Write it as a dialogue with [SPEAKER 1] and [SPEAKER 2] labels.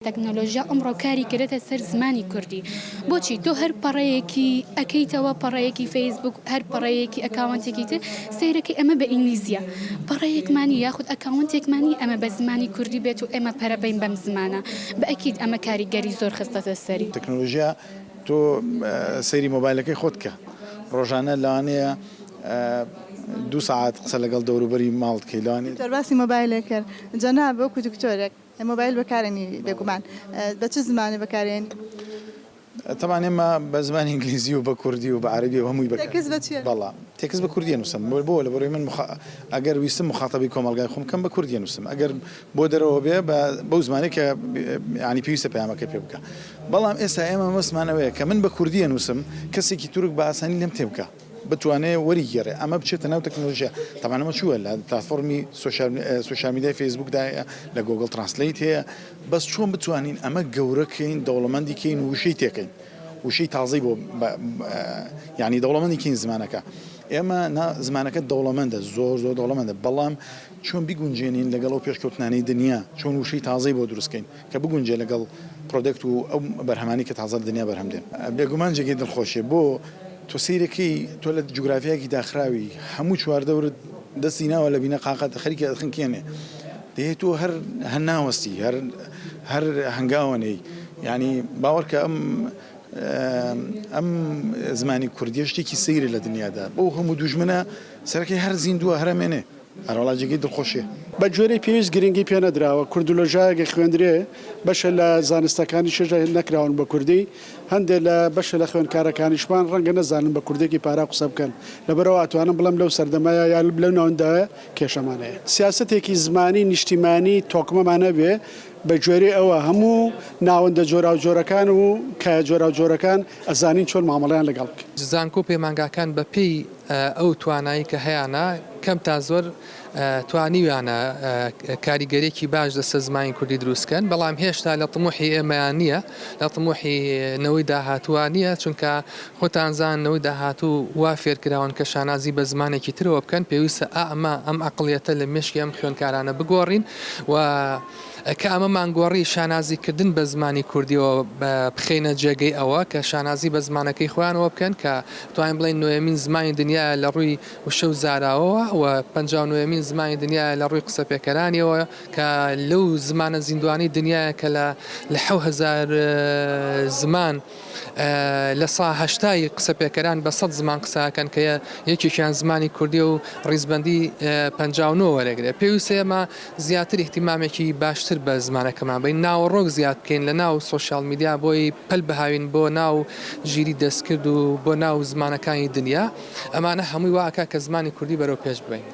[SPEAKER 1] تەکنۆلۆژیا ئەمڕۆ کاری کردێتە سەر زمانی کوردی بۆچی تۆ هەر پەڕەیەکی ئەەکەیتەوە پەڕەیەکی فەیسبوک هەر پەڕەیەکی ئەکاونتێکی تر سیرەکەی ئەمە بە ئینگلیزیە پەڕەیەکمانی یاخود ئەکاونتێکمانی ئەمە بە زمانی کوردی بێت و ئێمە پەرەبەین بەم زمانە بە ئەکید ئەمە کاریگەری زۆر خستەتە سەری
[SPEAKER 2] تەکنۆلۆژیا تۆ سەیری مۆبایلەکەی خۆت کە ڕۆژانە لەوانەیە 2 ساعت قسە لەگەڵ دەوروبەری ماڵت کەیلانی
[SPEAKER 3] باسی مۆبایلێک کرد جەناب وەکو دکتۆرێک مۆبایل بەکارێنی بێگومان بە چه زمانی بەکارێنی
[SPEAKER 2] طبعا ئێمە بە زمانی ئینگلیزی و بە کوردی و بە عەرەبی و هەمووی بەڵام تێکس بە کوردی نووسم بۆ لە بەڕێ من ئەگەر ویستم مخاطبی کۆمەلگای خۆم کەم بە کوردی نووسم ئەگەر بۆ دەرەوە بێ بەو زمانی کە ینی پێویستە پەیامەکە پێ بکە بەڵام ئێستا ئێمە مەسمانەوەیە کە من بە کوردی نووسم کەسێکی تورک بە ئاسانی لێم تێ بکە بتوانێت وەریگێڕێ ئەمە بچێتە ناو تەکنۆلۆژیا تەمانەمە چووە لە پلاتفۆرمی سوشال میدیای فیسبوکدایە لە گوگل ترانسلیت هەیە بەس چۆن بتوانین ئەمە گەورەکەین دەوڵەمەندیکەین وشەی تێکەین وشەی تازەی بۆ ینی دەوڵەمەندیکەین زمانەکە ئێمە زمانەکە دەوڵەمەندە زۆر دەوڵەمەندە بەڵام چۆن بیگونجێنین لەگەڵ ئەو پێشکەوتنانەی دنیا چۆن وشەی تازەی بۆ دروستکەین کە بگونجێ لەگەڵ پرۆدەکت و ئەو بەرهەمانی کە تازە دنیا بەرهەمدێن بێگومان جێگەی دڵخۆشیە بۆ تۆ سیرەکەی تۆ لە جوگرافیاکی داخراوی هەموو چواردەورت دەستی ناوە لە بینە قاقات خەریکە خنکێنێ دەیە تۆ هەر ناوەستی هەر هەنگاوانەی ینی باوەڕکە ئەم زمانی کوردی شتێکی سەیرە لە دنیادا بۆ هەموو دوژمنە سەرەکەی هەر زیندووە هەرەمێنێ هەروەڵا جێگەی دڵخۆشیە
[SPEAKER 4] بە جۆرەی پێویست گرنگی پێ نەدراوە کوردولۆژیاگە خوێندرێ بەشە لە زانستەکانی شێژە نەکراون بە کوردی هەندێک لە بەشە لە خوێندکارەکانیشمان ڕەنگە نەزانن بە کوردێکی پارا قسە بکەن لەبەرەوە ئەتوانم بڵم لەو سەردەمایە یا لەو ناوەندایە کێشەمانەیە سیاسەتێکی زمانی نیشتیمانی تۆکمەمانە بێ بە گوێرەی ئەوە هەموو ناوەندە جۆرا و جۆرەکان و کایە جۆرا و جۆرەکان ئەزانین چۆن مامەڵیان لەگەڵ بکەن
[SPEAKER 5] زانکۆ پەیمانگاکان بە پێی ئەو توانایی کە هەیەە کەم تا زۆر توانیویانە کاریگەرێکی باش لەسەر زمانی کوردی دروستکەن بەڵام هێشتا لە طموحی ئێمەیان نییە لە طموحی نەوەی داهاتووان نییە چونکە خۆتانزان نەوەی داهاتوو وا فێرکراون کە شانازی بە زمانێکی ترەوە بکەن پێویستە ئەم عەقڵیەتە لە مێشکی ئەم خوێندکارانە بگۆڕین و کە ئەمە مانگۆڕی شانازیکردن بە زمانی کوردیەوە بخینە جێگەی ئەوە کە شانازی بە زمانەکەی خۆیانەوە بکەن کە توانین بڵێن نوێمین زمانی دنیا لە ڕووی وشە و زاراوەوە و 59مین زمانی دنیا لە ڕووی قسە پێکەرانیەوە کە لەو زمانە زیندوانی دنیاە کە لە 7000 زمان لە ساهشتای قسە پێکەران بە 100 زمان قساکەن کە یەکێکیان زمانی کوردی و ڕیزبەندی 59 وەرەگرێت پێویستە ئێمە زیاتر احتیمامێکی باشتر بە زمانەکەمان بین ناوەڕۆک زیاد بکەین لە ناو سۆشیال میدیا بۆی پەل بهاوین بۆ ناو ژیری دەستکرد و بۆ ناو زمانەکانی دنیا ئەمانە هەمووی واکە کە زمانی کوردی بەرەو پێش ببین